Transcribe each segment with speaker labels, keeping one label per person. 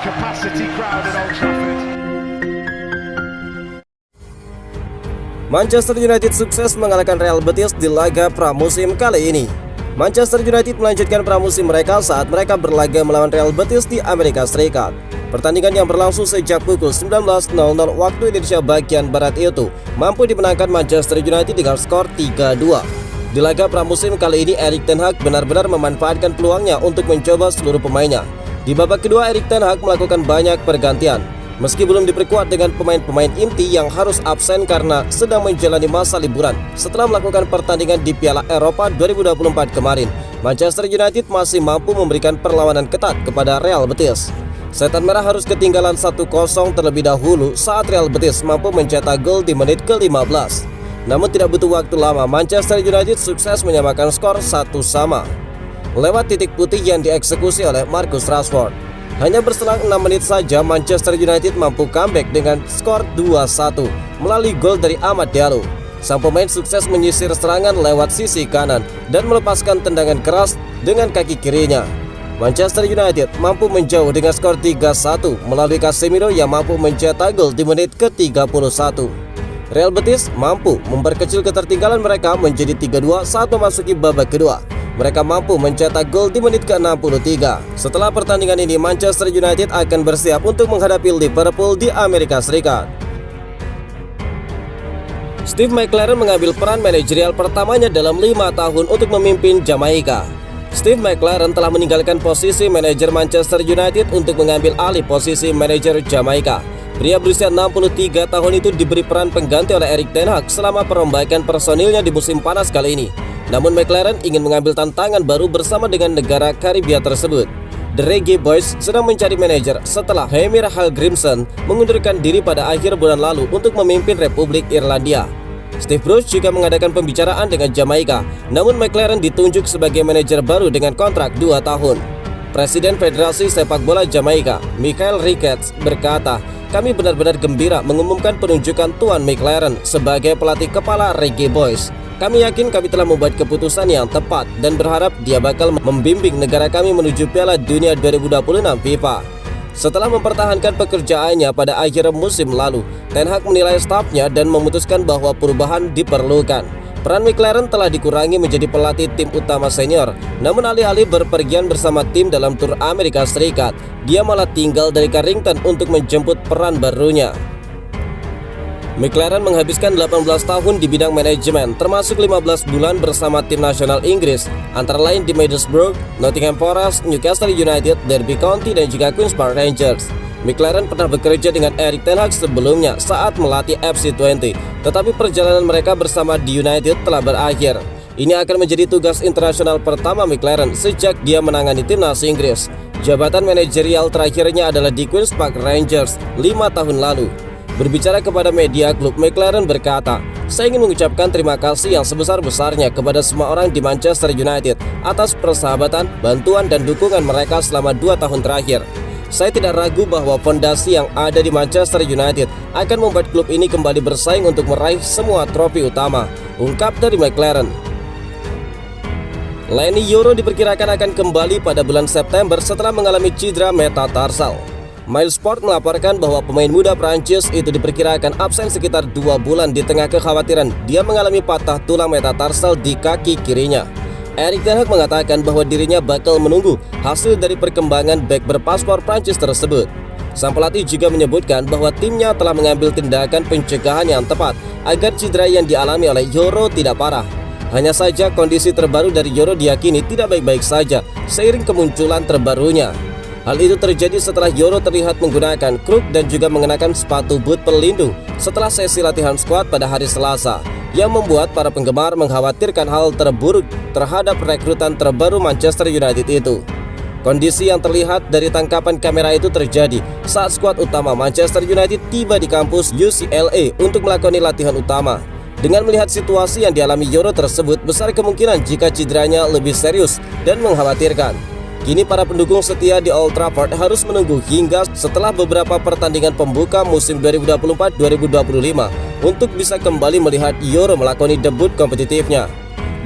Speaker 1: capacity crowd at Old Trafford.
Speaker 2: Manchester United sukses mengalahkan Real Betis di laga pramusim kali ini. Manchester United melanjutkan pramusim mereka saat mereka berlaga melawan Real Betis di Amerika Serikat. Pertandingan yang berlangsung sejak pukul 19.00 waktu Indonesia bagian Barat itu mampu dimenangkan Manchester United dengan skor 3-2. Di laga pramusim kali ini, Erik ten Hag benar-benar memanfaatkan peluangnya untuk mencoba seluruh pemainnya. Di babak kedua, Erik ten Hag melakukan banyak pergantian. Meski belum diperkuat dengan pemain-pemain inti yang harus absen karena sedang menjalani masa liburan setelah melakukan pertandingan di Piala Eropa 2024 kemarin, Manchester United masih mampu memberikan perlawanan ketat kepada Real Betis. Setan Merah harus ketinggalan 1-0 terlebih dahulu saat Real Betis mampu mencetak gol di menit ke-15. Namun tidak butuh waktu lama, Manchester United sukses menyamakan skor 1-1 lewat titik putih yang dieksekusi oleh Marcus Rashford. Hanya berselang 6 menit saja, Manchester United mampu comeback dengan skor 2-1 melalui gol dari Amad Diallo. Sang pemain sukses menyisir serangan lewat sisi kanan dan melepaskan tendangan keras dengan kaki kirinya. Manchester United mampu menjauh dengan skor 3-1 melalui Casemiro yang mampu mencetak gol di menit ke-31. Real Betis mampu memperkecil ketertinggalan mereka menjadi 3-2 saat memasuki babak kedua. Mereka mampu mencetak gol di menit ke-63. Setelah pertandingan ini, Manchester United akan bersiap untuk menghadapi Liverpool di Amerika Serikat. Steve McClaren mengambil peran manajerial pertamanya dalam 5 tahun untuk memimpin Jamaika. Steve McClaren telah meninggalkan posisi manajer Manchester United untuk mengambil alih posisi manajer Jamaika. Pria berusia 63 tahun itu diberi peran pengganti oleh Erik ten Hag selama perombakan personilnya di musim panas kali ini. Namun McClaren ingin mengambil tantangan baru bersama dengan negara Karibia tersebut. The Reggae Boys sedang mencari manajer setelah Heimir Hallgrimsson mengundurkan diri pada akhir bulan lalu untuk memimpin Republik Irlandia. Steve Bruce juga mengadakan pembicaraan dengan Jamaika, namun McClaren ditunjuk sebagai manajer baru dengan kontrak 2 tahun. Presiden Federasi Sepak Bola Jamaika, Michael Ricketts, berkata, "Kami benar-benar gembira mengumumkan penunjukan Tuan McClaren sebagai pelatih kepala Reggae Boys. Kami yakin kami telah membuat keputusan yang tepat dan berharap dia bakal membimbing negara kami menuju Piala Dunia 2026 FIFA." Setelah mempertahankan pekerjaannya pada akhir musim lalu, Ten Hag menilai stafnya dan memutuskan bahwa perubahan diperlukan. Peran McClaren telah dikurangi menjadi pelatih tim utama senior, namun alih-alih berpergian bersama tim dalam tur Amerika Serikat, dia malah tinggal dari Carrington untuk menjemput peran barunya. McClaren menghabiskan 18 tahun di bidang manajemen, termasuk 15 bulan bersama tim nasional Inggris, antara lain di Middlesbrough, Nottingham Forest, Newcastle United, Derby County, dan juga Queen's Park Rangers. McClaren pernah bekerja dengan Erik ten Hag sebelumnya saat melatih FC20, tetapi perjalanan mereka bersama di United telah berakhir. Ini akan menjadi tugas internasional pertama McClaren sejak dia menangani timnas Inggris. Jabatan manajerial terakhirnya adalah di Queen's Park Rangers 5 tahun lalu. Berbicara kepada media klub, McClaren berkata, "Saya ingin mengucapkan terima kasih yang sebesar-besarnya kepada semua orang di Manchester United atas persahabatan, bantuan, dan dukungan mereka selama 2 tahun terakhir. Saya tidak ragu bahwa fondasi yang ada di Manchester United akan membuat klub ini kembali bersaing untuk meraih semua trofi utama," ungkap dari McClaren. Leny Yoro diperkirakan akan kembali pada bulan September setelah mengalami cedera metatarsal. Milesport melaporkan bahwa pemain muda Prancis itu diperkirakan absen sekitar 2 bulan di tengah kekhawatiran dia mengalami patah tulang metatarsal di kaki kirinya. Erik ten Hag mengatakan bahwa dirinya bakal menunggu hasil dari perkembangan bek berpaspor Prancis tersebut. Sang pelatih juga menyebutkan bahwa timnya telah mengambil tindakan pencegahan yang tepat agar cedera yang dialami oleh Yoro tidak parah. Hanya saja kondisi terbaru dari Yoro diyakini tidak baik-baik saja seiring kemunculan terbarunya. Hal itu terjadi setelah Yoro terlihat menggunakan kruk dan juga mengenakan sepatu boot pelindung setelah sesi latihan skuad pada hari Selasa, yang membuat para penggemar mengkhawatirkan hal terburuk terhadap rekrutan terbaru Manchester United itu. Kondisi yang terlihat dari tangkapan kamera itu terjadi saat skuad utama Manchester United tiba di kampus UCLA untuk melakoni latihan utama. Dengan melihat situasi yang dialami Yoro tersebut, besar kemungkinan jika cederanya lebih serius dan mengkhawatirkan. Kini para pendukung setia di Old Trafford harus menunggu hingga setelah beberapa pertandingan pembuka musim 2024-2025 untuk bisa kembali melihat Yoro melakoni debut kompetitifnya.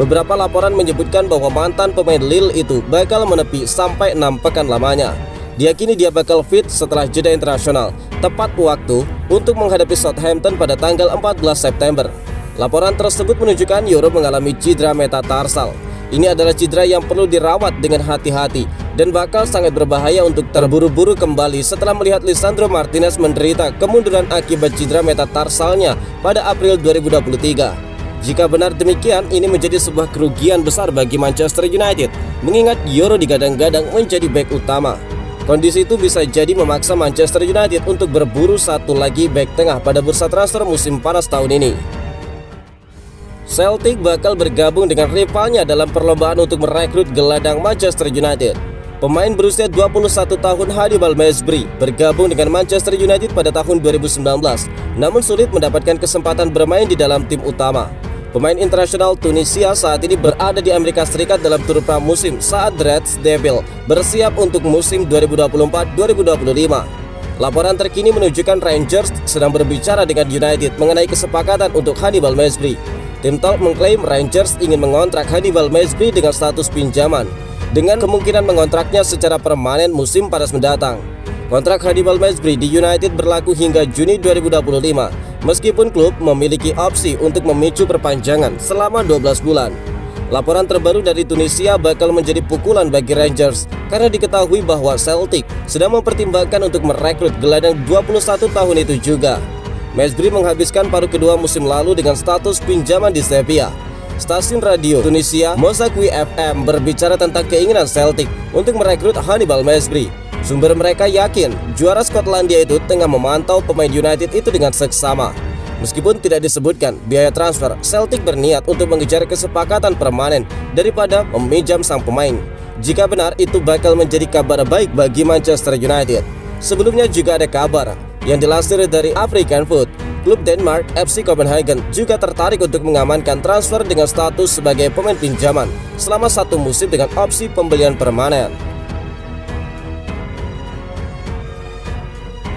Speaker 2: Beberapa laporan menyebutkan bahwa mantan pemain Lille itu bakal menepi sampai 6 pekan lamanya. Diyakini dia bakal fit setelah jeda internasional, tepat waktu untuk menghadapi Southampton pada tanggal 14 September. Laporan tersebut menunjukkan Yoro mengalami cedera metatarsal. Ini adalah cedera yang perlu dirawat dengan hati-hati dan bakal sangat berbahaya untuk terburu-buru kembali setelah melihat Lisandro Martinez menderita kemunduran akibat cedera metatarsalnya pada April 2023. Jika benar demikian, ini menjadi sebuah kerugian besar bagi Manchester United, mengingat Yoro digadang-gadang menjadi bek utama. Kondisi itu bisa jadi memaksa Manchester United untuk berburu satu lagi bek tengah pada bursa transfer musim panas tahun ini. Celtic bakal bergabung dengan rivalnya dalam perlombaan untuk merekrut gelandang Manchester United. Pemain berusia 21 tahun Hannibal Mejbri bergabung dengan Manchester United pada tahun 2019, namun sulit mendapatkan kesempatan bermain di dalam tim utama. Pemain internasional Tunisia saat ini berada di Amerika Serikat dalam tur pramusim saat The Reds Devil bersiap untuk musim 2024-2025. Laporan terkini menunjukkan Rangers sedang berbicara dengan United mengenai kesepakatan untuk Hannibal Mejbri. Tim Talk mengklaim Rangers ingin mengontrak Hannibal Mejbri dengan status pinjaman, dengan kemungkinan mengontraknya secara permanen musim panas mendatang. Kontrak Hannibal Mejbri di United berlaku hingga Juni 2025, meskipun klub memiliki opsi untuk memicu perpanjangan selama 12 bulan. Laporan terbaru dari Tunisia bakal menjadi pukulan bagi Rangers karena diketahui bahwa Celtic sedang mempertimbangkan untuk merekrut gelandang 21 tahun itu juga. Mejbri menghabiskan paruh kedua musim lalu dengan status pinjaman di Sevilla. Stasiun radio Tunisia Mozakwi FM berbicara tentang keinginan Celtic untuk merekrut Hannibal Mejbri. Sumber mereka yakin juara Skotlandia itu tengah memantau pemain United itu dengan seksama. Meskipun tidak disebutkan biaya transfer, Celtic berniat untuk mengejar kesepakatan permanen daripada meminjam sang pemain. Jika benar, itu bakal menjadi kabar baik bagi Manchester United. Sebelumnya juga ada kabar yang dilansir dari African Foot, klub Denmark FC Copenhagen juga tertarik untuk mengamankan transfer dengan status sebagai pemain pinjaman selama satu musim dengan opsi pembelian permanen.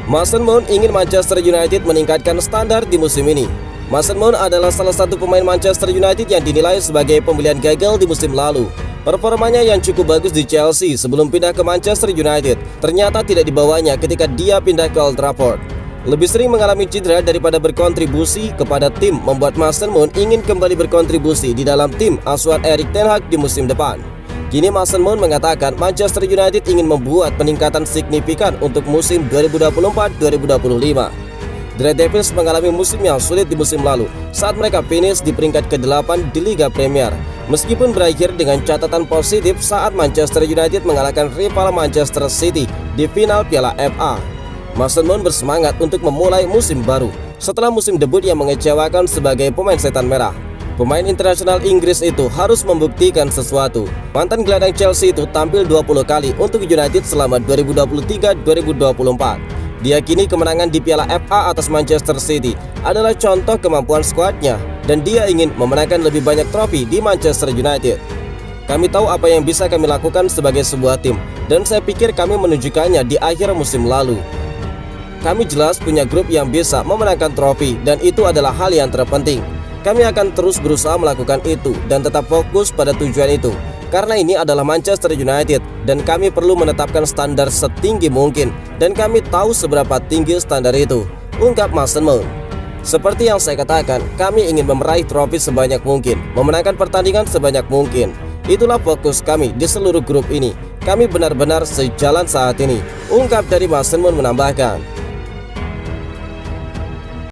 Speaker 2: Mason Mount ingin Manchester United meningkatkan standar di musim ini. Mason Mount adalah salah satu pemain Manchester United yang dinilai sebagai pembelian gagal di musim lalu. Performanya yang cukup bagus di Chelsea sebelum pindah ke Manchester United ternyata tidak dibawanya ketika dia pindah ke Old Trafford. Lebih sering mengalami cedera daripada berkontribusi kepada tim membuat Mason Mount ingin kembali berkontribusi di dalam tim asuhan Erik ten Hag di musim depan. Kini Mason Mount mengatakan Manchester United ingin membuat peningkatan signifikan untuk musim 2024-2025. The Red Devils mengalami musim yang sulit di musim lalu saat mereka finish di peringkat ke-8 di Liga Premier. Meskipun berakhir dengan catatan positif saat Manchester United mengalahkan rival Manchester City di final Piala FA. Mason Mount bersemangat untuk memulai musim baru setelah musim debut yang mengecewakan sebagai pemain setan merah. Pemain internasional Inggris itu harus membuktikan sesuatu. Mantan gelandang Chelsea itu tampil 20 kali untuk United selama 2023-2024. Diyakini kemenangan di Piala FA atas Manchester City adalah contoh kemampuan skuadnya dan dia ingin memenangkan lebih banyak trofi di Manchester United. Kami tahu apa yang bisa kami lakukan sebagai sebuah tim dan saya pikir kami menunjukkannya di akhir musim lalu. Kami jelas punya grup yang bisa memenangkan trofi dan itu adalah hal yang terpenting. Kami akan terus berusaha melakukan itu dan tetap fokus pada tujuan itu. Karena ini adalah Manchester United dan kami perlu menetapkan standar setinggi mungkin dan kami tahu seberapa tinggi standar itu, ungkap Mason Mount. Seperti yang saya katakan, kami ingin meraih trofi sebanyak mungkin, memenangkan pertandingan sebanyak mungkin. Itulah fokus kami di seluruh grup ini. Kami benar-benar sejalan saat ini, ungkap dari Mason Mount menambahkan.